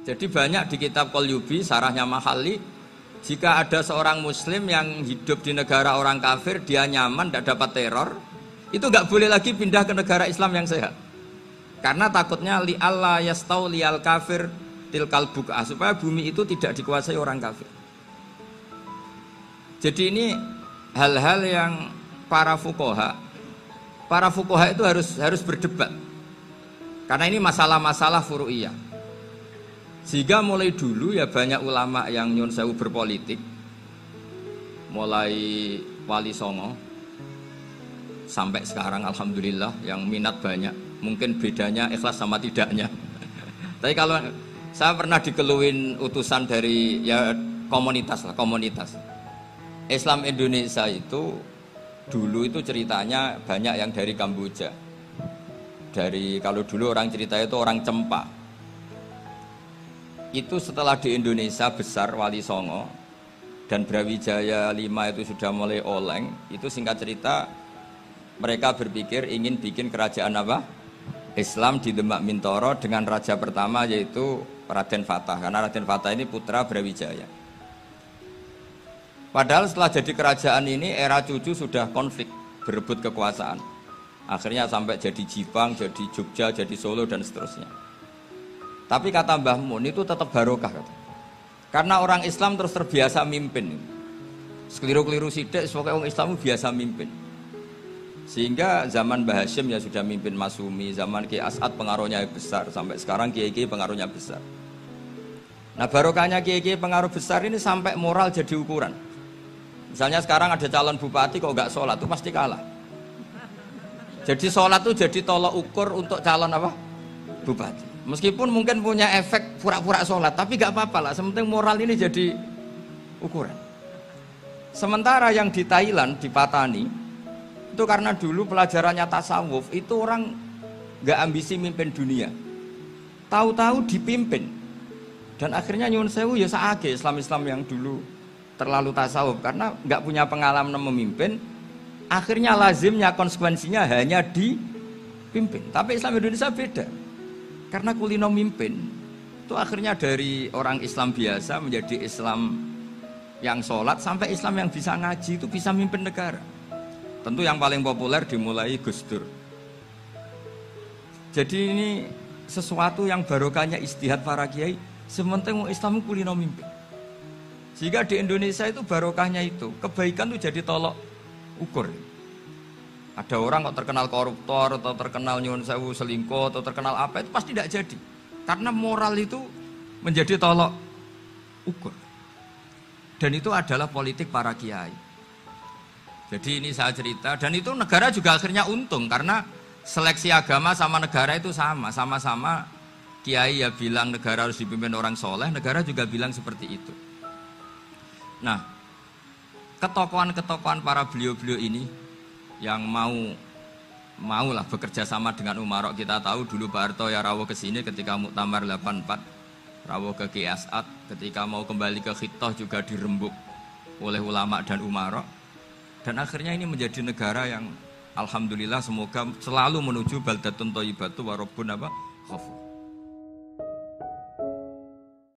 Jadi banyak di kitab Qalyubi, sarahnya Mahalli, jika ada seorang muslim yang hidup di negara orang kafir, dia nyaman, tidak dapat teror, itu nggak boleh lagi pindah ke negara Islam yang sehat. Karena takutnya li'alla yastau liyal kafir tilkal buk'ah, supaya bumi itu tidak dikuasai orang kafir. Jadi ini hal-hal yang para fuqaha itu harus berdebat. Karena ini masalah-masalah furu'iyah. Sehingga mulai dulu ya banyak ulama yang nyun sewu berpolitik, mulai Wali Songo sampai sekarang alhamdulillah yang minat banyak. Mungkin bedanya ikhlas sama tidaknya. Tapi kalau saya pernah dikeluhin utusan dari ya komunitas. Islam Indonesia itu dulu itu ceritanya banyak yang dari Kamboja. Kalau dulu orang cerita itu orang Cempa. Itu setelah di Indonesia besar Wali Songo dan Brawijaya 5 itu sudah mulai oleng, itu singkat cerita mereka berpikir ingin bikin kerajaan apa? Islam di Demak Mintoro dengan raja pertama yaitu Raden Fatah, karena Raden Fatah ini putra Brawijaya. Padahal setelah jadi kerajaan ini era cucu sudah konflik, berebut kekuasaan. Akhirnya sampai jadi Jipang, jadi Jogja, jadi Solo dan seterusnya. Tapi kata Mbah Mun itu tetap barokah kata. Karena orang Islam terus terbiasa mimpin. Sekeliru-keliru sidik, pokoknya orang Islam biasa mimpin. Sehingga zaman Mbah Hashim ya sudah mimpin Masumi, zaman Ki As'ad pengaruhnya besar, sampai sekarang Kiai-Kiai pengaruhnya besar. Nah barokahnya Kiai-Kiai pengaruh besar ini sampai moral jadi ukuran. Misalnya sekarang ada calon bupati kok nggak sholat itu pasti kalah. Jadi sholat itu jadi tolok ukur untuk calon apa? Bupati. Meskipun mungkin punya efek pura-pura sholat, tapi gak apa-apa lah, sementing moral ini jadi ukuran. Sementara yang di Thailand, di Patani, itu karena dulu pelajarannya tasawuf, itu orang gak ambisi mimpin dunia. Tahu-tahu dipimpin. Dan akhirnya nyuwun sewu ya saage Islam-Islam yang dulu terlalu tasawuf, karena gak punya pengalaman memimpin, akhirnya lazimnya konsekuensinya hanya dipimpin. Tapi Islam Indonesia beda. Karena kulino mimpin itu akhirnya dari orang Islam biasa menjadi Islam yang sholat sampai Islam yang bisa ngaji itu bisa mimpin negara. Tentu yang paling populer dimulai Gus Dur. Jadi ini sesuatu yang barokahnya istihad para kiai, sementing Islam kulino mimpin. Sehingga di Indonesia itu barokahnya itu kebaikan itu jadi tolok ukur. Ada orang kok terkenal koruptor atau terkenal nyuwun sewu selingkuh atau terkenal apa itu pasti tidak jadi. Karena moral itu menjadi tolok ukur. Dan itu adalah politik para kiai. Jadi ini saya cerita dan itu negara juga akhirnya untung karena seleksi agama sama negara itu sama-sama kiai ya bilang negara harus dipimpin orang soleh, negara juga bilang seperti itu. Nah, ketokohan-ketokohan para beliau-beliau ini yang mau lah bekerja sama dengan Umarok. Kita tahu dulu Pak Harto ya rawuh ke sini ketika Muktamar 84, rawuh ke Ki As'ad, ketika mau kembali ke Khittah juga dirembuk oleh ulama dan Umarok. Dan akhirnya ini menjadi negara yang alhamdulillah semoga selalu menuju baldatun thayyibatu wa rabbun ghafur.